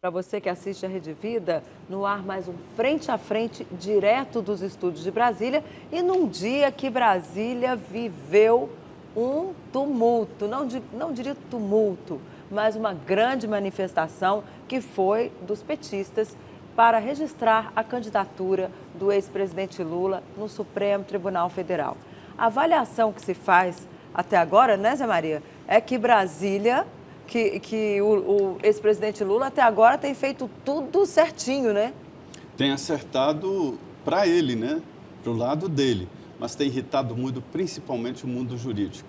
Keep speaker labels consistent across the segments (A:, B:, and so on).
A: Para você que assiste a Rede Vida, no ar mais um Frente a Frente, direto dos estúdios de Brasília, e num dia que Brasília viveu um tumulto, não diria tumulto, mas uma grande manifestação que foi dos petistas para registrar a candidatura do ex-presidente Lula no Supremo Tribunal Federal. A avaliação que se faz até agora, né, Zé Maria, é que Brasília... Que o ex-presidente Lula até agora tem feito tudo certinho, né?
B: Tem acertado para ele, né? Para o lado dele, mas tem irritado muito, principalmente o mundo jurídico.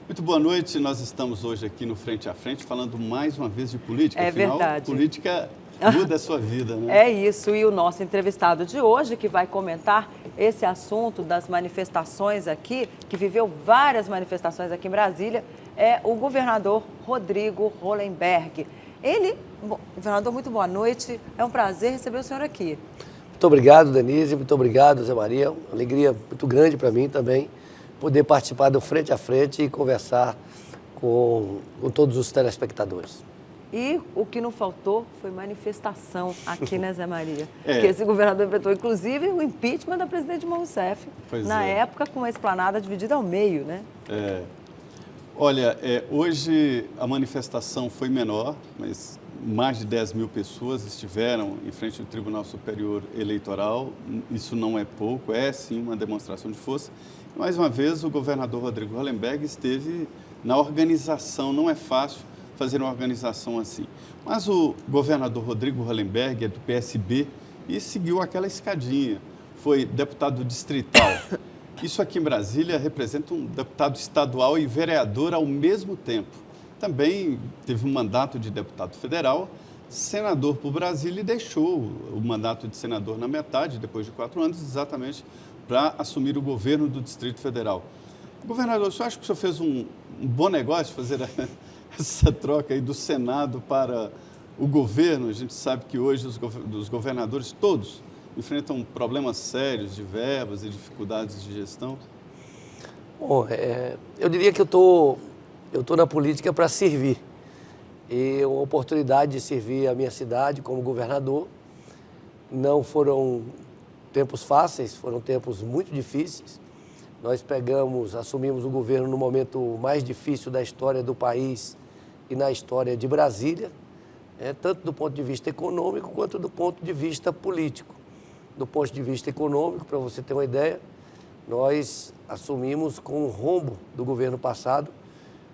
B: Muito boa noite, nós estamos hoje aqui no Frente a Frente falando mais uma vez de política.
A: Afinal, verdade.
B: Política muda a sua vida, né?
A: É isso, e o nosso entrevistado de hoje, que vai comentar esse assunto das manifestações aqui, que viveu várias manifestações aqui em Brasília, é o governador Rodrigo Hollenberg. Governador, muito boa noite, é um prazer receber o senhor aqui.
C: Muito obrigado, Denise, muito obrigado, Zé Maria, uma alegria muito grande para mim também, poder participar do Frente a Frente e conversar com todos os telespectadores.
A: E o que não faltou foi manifestação aqui, né, Zé Maria? Que esse governador enfrentou, inclusive, o impeachment da presidente Dilma Rousseff, na época com a esplanada dividida ao meio, né?
B: Olha, hoje a manifestação foi menor, mas mais de 10 mil pessoas estiveram em frente ao Tribunal Superior Eleitoral. Isso não é pouco, é sim uma demonstração de força. Mais uma vez, o governador Rodrigo Hollenberg esteve na organização, não é fácil fazer uma organização assim. Mas o governador Rodrigo Hollenberg é do PSB e seguiu aquela escadinha, foi deputado distrital. Isso aqui em Brasília representa um deputado estadual e vereador ao mesmo tempo. Também teve um mandato de deputado federal, senador por Brasília e deixou o mandato de senador na metade, depois de 4 anos, exatamente para assumir o governo do Distrito Federal. Governador, o senhor acha que o senhor fez um bom negócio fazer essa troca aí do Senado para o governo? A gente sabe que hoje os governadores todos enfrentam problemas sérios de verbas e dificuldades de gestão.
C: Bom, eu diria que eu tô na política para servir. E uma oportunidade de servir a minha cidade como governador. Não foram tempos fáceis, foram tempos muito difíceis. Nós assumimos o governo no momento mais difícil da história do país e na história de Brasília, tanto do ponto de vista econômico quanto do ponto de vista político. Do ponto de vista econômico, para você ter uma ideia, nós assumimos com o rombo do governo passado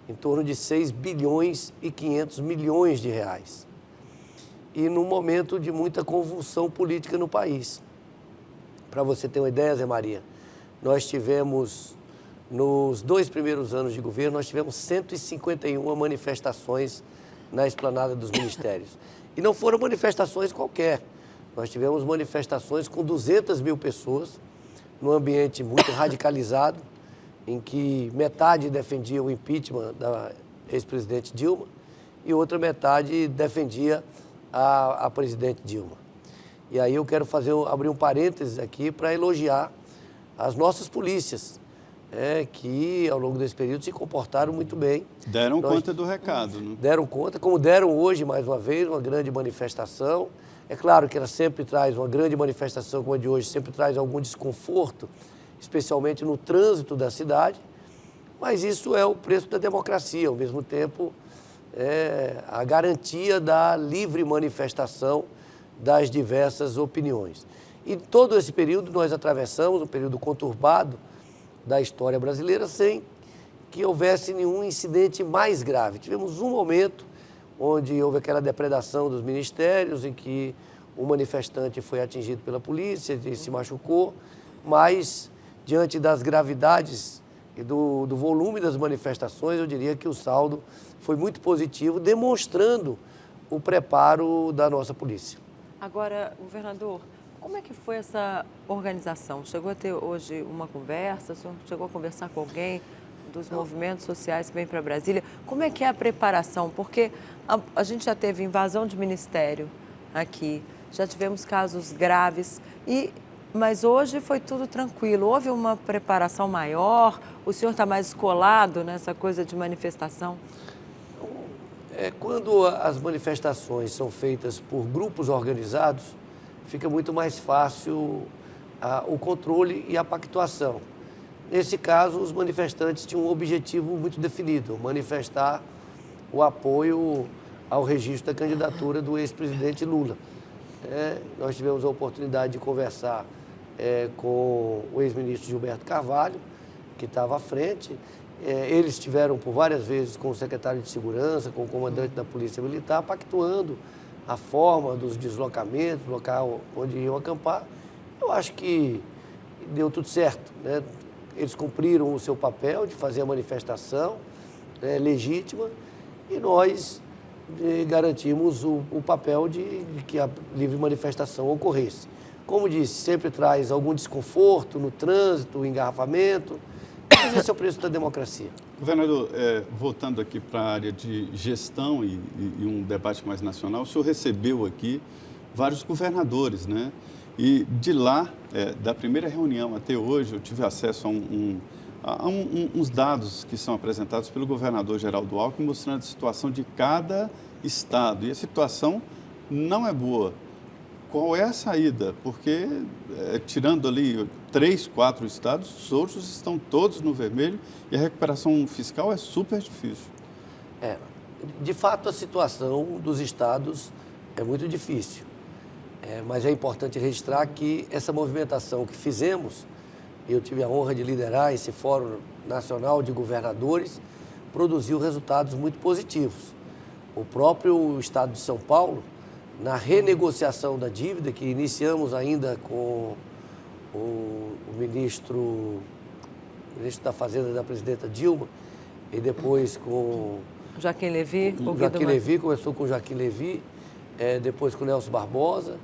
C: em torno de 6 bilhões e 500 milhões de reais. E num momento de muita convulsão política no país. Para você ter uma ideia, Zé Maria, nós tivemos, nos 2 primeiros anos de governo, nós tivemos 151 manifestações na esplanada dos ministérios. E não foram manifestações qualquer. Nós tivemos manifestações com 200 mil pessoas, num ambiente muito radicalizado, em que metade defendia o impeachment da ex-presidente Dilma e outra metade defendia a presidente Dilma. E aí eu quero abrir um parênteses aqui para elogiar as nossas polícias, que ao longo desse período se comportaram muito bem.
B: Deram conta do recado, né?
C: Deram conta, como deram hoje, mais uma vez, uma grande manifestação. É claro que ela sempre traz, uma grande manifestação como a de hoje, sempre traz algum desconforto, especialmente no trânsito da cidade, mas isso é o preço da democracia, ao mesmo tempo a garantia da livre manifestação das diversas opiniões. E todo esse período nós atravessamos, um período conturbado da história brasileira, sem que houvesse nenhum incidente mais grave. Tivemos um momento onde houve aquela depredação dos ministérios, em que um manifestante foi atingido pela polícia e se machucou, mas diante das gravidades e do volume das manifestações, eu diria que o saldo foi muito positivo, demonstrando o preparo da nossa polícia.
A: Agora, governador, como é que foi essa organização? Chegou a ter hoje uma conversa? O senhor chegou a conversar com alguém dos movimentos sociais que vêm para Brasília? Como é que é a preparação? Porque a gente já teve invasão de ministério aqui, já tivemos casos graves, mas hoje foi tudo tranquilo. Houve uma preparação maior? O senhor está mais escolado nessa coisa de manifestação?
C: Quando as manifestações são feitas por grupos organizados, fica muito mais fácil o controle e a pactuação. Nesse caso, os manifestantes tinham um objetivo muito definido, manifestar o apoio ao registro da candidatura do ex-presidente Lula. Nós tivemos a oportunidade de conversar com o ex-ministro Gilberto Carvalho, que estava à frente. Eles estiveram por várias vezes com o secretário de Segurança, com o comandante da Polícia Militar, pactuando a forma dos deslocamentos, o local onde iam acampar. Eu acho que deu tudo certo, né? Eles cumpriram o seu papel de fazer a manifestação legítima e nós garantimos o papel de que a livre manifestação ocorresse. Como disse, sempre traz algum desconforto no trânsito, engarrafamento, mas esse é o preço da democracia.
B: Governador, voltando aqui para a área de gestão e um debate mais nacional, o senhor recebeu aqui vários governadores, né? E de lá, da primeira reunião até hoje, eu tive acesso a uns dados que são apresentados pelo governador Geraldo Alckmin, mostrando a situação de cada estado. E a situação não é boa. Qual é a saída? Porque, tirando ali 3, 4 estados, os outros estão todos no vermelho e a recuperação fiscal é super difícil.
C: De fato, a situação dos estados é muito difícil. Mas é importante registrar que essa movimentação que fizemos, eu tive a honra de liderar esse Fórum Nacional de Governadores, produziu resultados muito positivos. O próprio estado de São Paulo, na renegociação da dívida, que iniciamos ainda com o ministro da Fazenda da presidenta Dilma, e depois com...
A: Joaquim Levy.
C: Começou com o Joaquim Levy, depois com o Nelson Barbosa,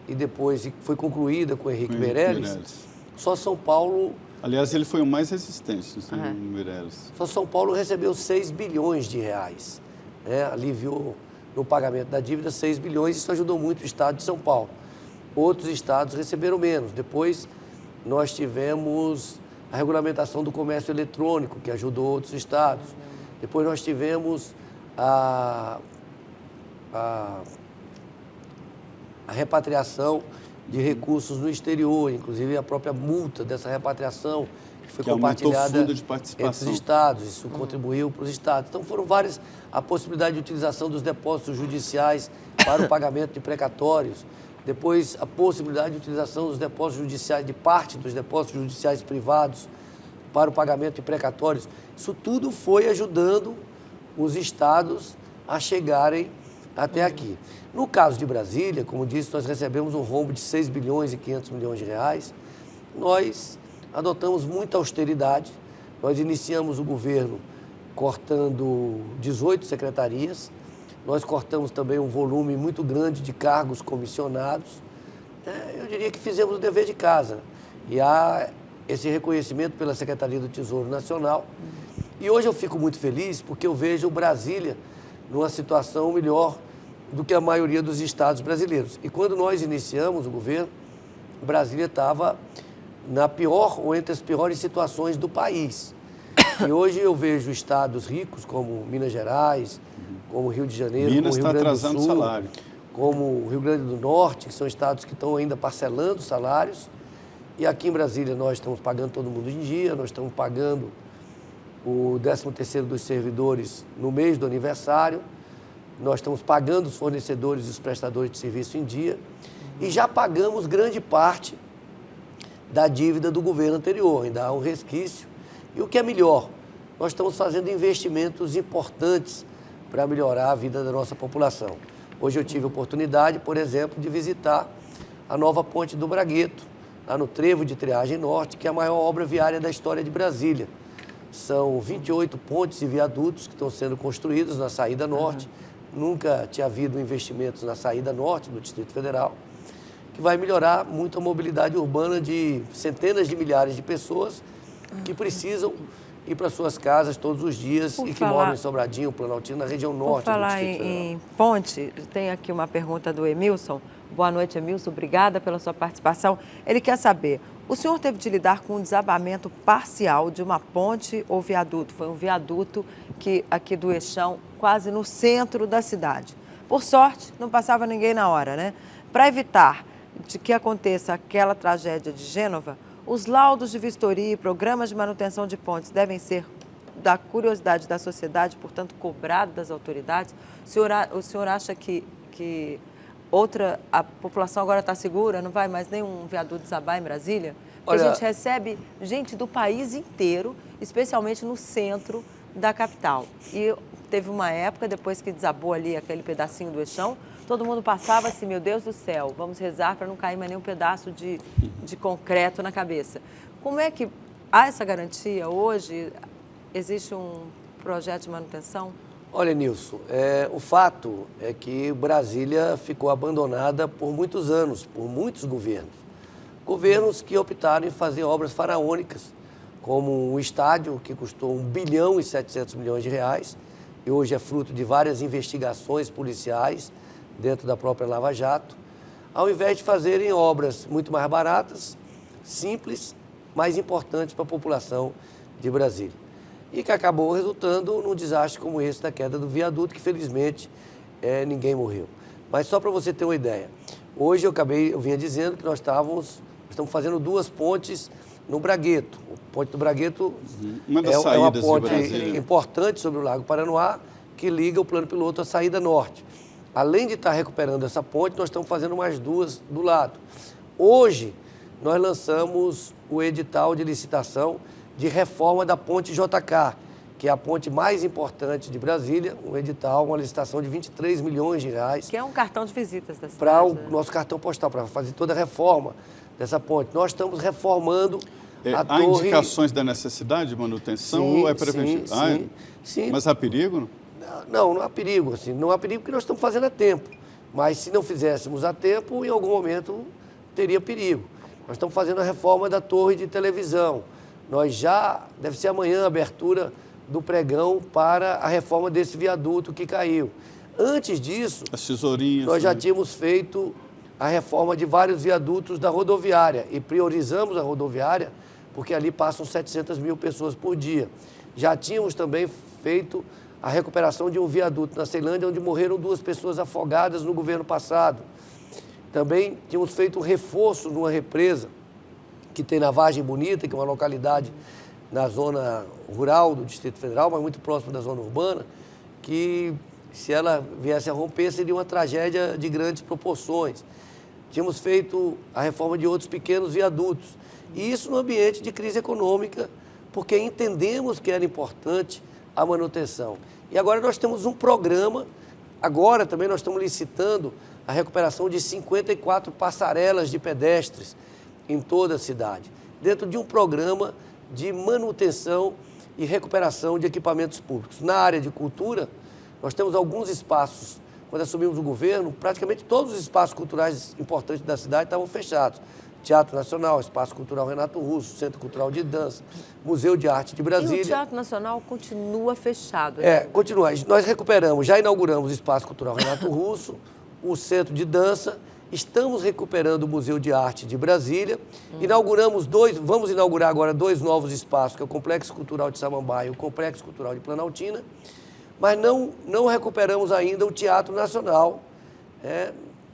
C: e depois foi concluída com o Henrique Meirelles. Só São Paulo...
B: Aliás, ele foi o mais resistente, o Meirelles.
C: Só São Paulo recebeu 6 bilhões de reais. Aliviou no pagamento da dívida 6 bilhões, isso ajudou muito o estado de São Paulo. Outros estados receberam menos. Depois, nós tivemos a regulamentação do comércio eletrônico, que ajudou outros estados. Depois, nós tivemos a repatriação de recursos no exterior, inclusive a própria multa dessa repatriação, que foi compartilhada
B: fundo de participação
C: entre os estados. Isso contribuiu para os estados. Então, foram várias a possibilidade de utilização dos depósitos judiciais para o pagamento de precatórios. Depois, a possibilidade de utilização dos depósitos judiciais, de parte dos depósitos judiciais privados para o pagamento de precatórios. Isso tudo foi ajudando os estados a chegarem até aqui. No caso de Brasília, como disse, nós recebemos um rombo de 6 bilhões e 500 milhões de reais. Nós adotamos muita austeridade. Nós iniciamos o governo cortando 18 secretarias. Nós cortamos também um volume muito grande de cargos comissionados. Eu diria que fizemos o dever de casa. E há esse reconhecimento pela Secretaria do Tesouro Nacional. E hoje eu fico muito feliz porque eu vejo Brasília numa situação melhor do que a maioria dos estados brasileiros. E quando nós iniciamos o governo, Brasília estava na pior ou entre as piores situações do país. E hoje eu vejo estados ricos como Minas Gerais, como Rio de Janeiro,
B: Minas
C: como Rio Grande do
B: está atrasando
C: Sul,
B: salário.
C: como o Rio Grande do Norte, que são estados que estão ainda parcelando salários. E aqui em Brasília nós estamos pagando todo mundo em dia, nós estamos pagando o 13º dos servidores no mês do aniversário, nós estamos pagando os fornecedores e os prestadores de serviço em dia e já pagamos grande parte da dívida do governo anterior, ainda há um resquício. E o que é melhor, nós estamos fazendo investimentos importantes para melhorar a vida da nossa população. Hoje eu tive a oportunidade, por exemplo, de visitar a nova ponte do Bragueto, lá no Trevo de Triagem Norte, que é a maior obra viária da história de Brasília. São 28 pontes e viadutos que estão sendo construídos na saída norte. Nunca tinha havido investimentos na saída norte do Distrito Federal, que vai melhorar muito a mobilidade urbana de centenas de milhares de pessoas que precisam ir para suas casas todos os dias e que moram em Sobradinho, Planaltino, na região norte do Distrito Federal.
A: Por falar em ponte, tem aqui uma pergunta do Emilson. Boa noite, Emilson. Obrigada pela sua participação. Ele quer saber, o senhor teve de lidar com um desabamento parcial de uma ponte ou viaduto? Foi um viaduto aqui do Eixão, quase no centro da cidade. Por sorte, não passava ninguém na hora, né? Para evitar de que aconteça aquela tragédia de Gênova, os laudos de vistoria e programas de manutenção de pontes devem ser da curiosidade da sociedade, portanto, cobrado das autoridades. O senhor acha que a população agora está segura, não vai mais nenhum viaduto desabar em Brasília? Porque a gente recebe gente do país inteiro, especialmente no centro da capital. E teve uma época, depois que desabou ali aquele pedacinho do Eixão, todo mundo passava assim, meu Deus do céu, vamos rezar para não cair mais nenhum pedaço de concreto na cabeça. Como é que há essa garantia hoje? Existe um projeto de manutenção?
C: Olha, Nilson, o fato é que Brasília ficou abandonada por muitos anos, por muitos governos. Governos que optaram em fazer obras faraônicas, como um estádio que custou 1 bilhão e 700 milhões de reais, e hoje é fruto de várias investigações policiais dentro da própria Lava Jato, ao invés de fazerem obras muito mais baratas, simples, mais importantes para a população de Brasília. E que acabou resultando num desastre como esse da queda do viaduto, que felizmente ninguém morreu. Mas só para você ter uma ideia, hoje eu vinha dizendo que nós estamos fazendo 2 pontes no Bragueto. O Ponte do Bragueto é uma ponte importante sobre o Lago Paranoá, que liga o plano piloto à saída norte. Além de estar recuperando essa ponte, nós estamos fazendo mais 2 do lado. Hoje, nós lançamos o edital de licitação de reforma da ponte JK, que é a ponte mais importante de Brasília, um edital, uma licitação de 23 milhões de reais.
A: Que é um cartão de visitas da cidade.
C: Para o nosso cartão postal, para fazer toda a reforma dessa ponte. Nós estamos reformando a torre...
B: Há indicações da necessidade de manutenção ou é preventivo?
C: Sim.
B: Mas há perigo?
C: Não há perigo. Assim, não há perigo porque nós estamos fazendo a tempo. Mas se não fizéssemos a tempo, em algum momento teria perigo. Nós estamos fazendo a reforma da torre de televisão. Deve ser amanhã a abertura do pregão para a reforma desse viaduto que caiu. Antes disso,
B: as tesourinhas,
C: nós já tínhamos feito a reforma de vários viadutos da rodoviária e priorizamos a rodoviária porque ali passam 700 mil pessoas por dia. Já tínhamos também feito a recuperação de um viaduto na Ceilândia, onde morreram 2 pessoas afogadas no governo passado. Também tínhamos feito um reforço numa represa que tem na Vargem Bonita, que é uma localidade na zona rural do Distrito Federal, mas muito próximo da zona urbana, que se ela viesse a romper seria uma tragédia de grandes proporções. Tínhamos feito a reforma de outros pequenos viadutos. E isso no ambiente de crise econômica, porque entendemos que era importante a manutenção. E agora nós temos um programa, agora também nós estamos licitando a recuperação de 54 passarelas de pedestres em toda a cidade, dentro de um programa de manutenção e recuperação de equipamentos públicos. Na área de cultura, nós temos alguns espaços, quando assumimos o governo, praticamente todos os espaços culturais importantes da cidade estavam fechados. Teatro Nacional, Espaço Cultural Renato Russo, Centro Cultural de Dança, Museu de Arte de Brasília.
A: E o Teatro Nacional continua fechado?
C: Continua. Nós recuperamos, já inauguramos o Espaço Cultural Renato Russo, o Centro de Dança, estamos recuperando o Museu de Arte de Brasília, vamos inaugurar agora 2 novos espaços, que é o Complexo Cultural de Samambaia e o Complexo Cultural de Planaltina, mas não recuperamos ainda o Teatro Nacional.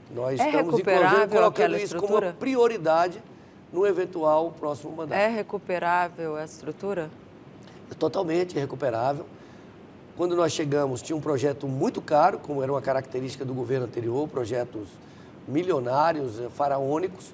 C: Nós estamos, inclusive, colocando isso como uma prioridade no eventual próximo mandato.
A: É recuperável essa estrutura?
C: Totalmente recuperável. Quando nós chegamos, tinha um projeto muito caro, como era uma característica do governo anterior, projetos milionários, faraônicos,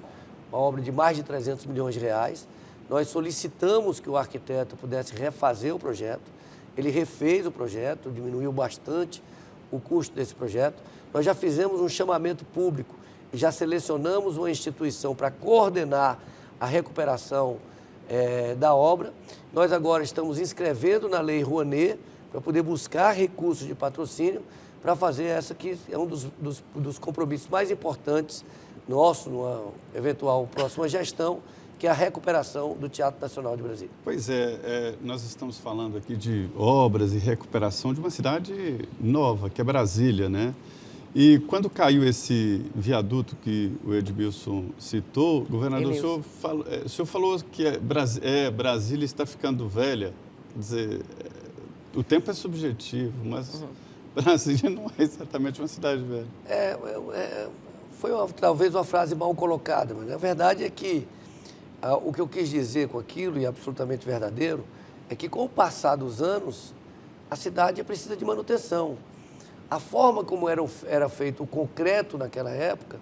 C: uma obra de mais de 300 milhões de reais. Nós solicitamos que o arquiteto pudesse refazer o projeto. Ele refez o projeto, diminuiu bastante o custo desse projeto. Nós já fizemos um chamamento público e já selecionamos uma instituição para coordenar a recuperação da obra. Nós agora estamos inscrevendo na Lei Rouanet para poder buscar recursos de patrocínio para fazer essa que é um dos compromissos mais importantes nosso, numa eventual próxima gestão, que é a recuperação do Teatro Nacional de Brasília.
B: Pois nós estamos falando aqui de obras e recuperação de uma cidade nova, que é Brasília, né? E quando caiu esse viaduto que o Edmilson citou, governador, o senhor falou que Brasília está ficando velha. Quer dizer, O tempo é subjetivo, mas Brasília não é exatamente uma cidade velha.
C: Foi talvez uma frase mal colocada, mas a verdade é que o que eu quis dizer com aquilo, e é absolutamente verdadeiro, é que com o passar dos anos, a cidade precisa de manutenção. A forma como era feito o concreto naquela época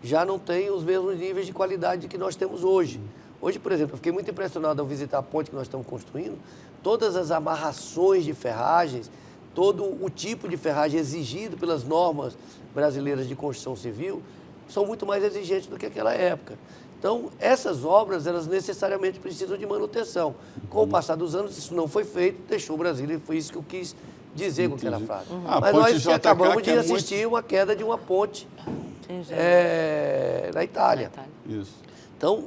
C: já não tem os mesmos níveis de qualidade que nós temos hoje. Hoje, por exemplo, eu fiquei muito impressionado ao visitar a ponte que nós estamos construindo, todas as amarrações de ferragens, todo o tipo de ferragem exigido pelas normas brasileiras de construção civil são muito mais exigentes do que aquela época. Então, essas obras, elas necessariamente precisam de manutenção. Com o passar dos anos, isso não foi feito, deixou Brasília, e foi isso que eu quis dizer com aquela frase. Mas nós acabamos de assistir uma queda de uma ponte na Itália.
B: Isso.
C: Então,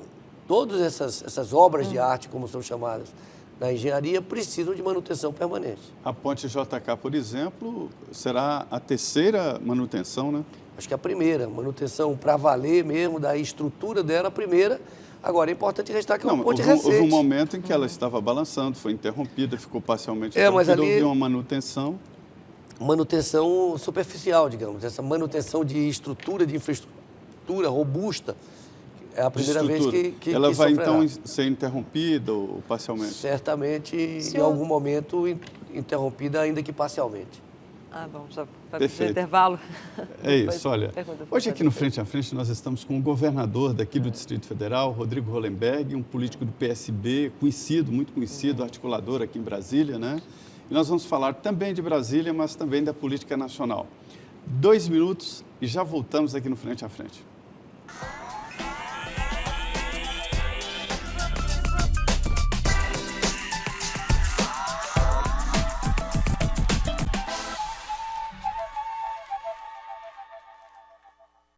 C: todas essas obras de arte, como são chamadas na engenharia, precisam de manutenção permanente.
B: A ponte JK, por exemplo, será a terceira manutenção, né?
C: Acho que a primeira, manutenção para valer mesmo, da estrutura dela, a primeira. Agora, é importante restar que é uma ponte recente.
B: Houve um momento em que ela estava balançando, foi interrompida, ficou parcialmente interrompida,
C: mas ali...
B: houve uma manutenção.
C: Manutenção superficial, digamos. Essa manutenção de estrutura, de infraestrutura robusta, é a primeira vez que
B: ela vai,
C: sofrerá.
B: então, ser interrompida ou parcialmente?
C: Certamente, em algum momento, interrompida, ainda que parcialmente.
A: Bom, já vai
B: Perfeito.
A: para o intervalo.
B: É isso, olha. Hoje aqui no Frente a Frente nós estamos com o governador daqui do Distrito Federal, Rodrigo Hollenberg, um político do PSB, conhecido, muito conhecido, articulador aqui em Brasília, né? E nós vamos falar também de Brasília, mas também da política nacional. 2 minutos e já voltamos aqui no Frente a Frente.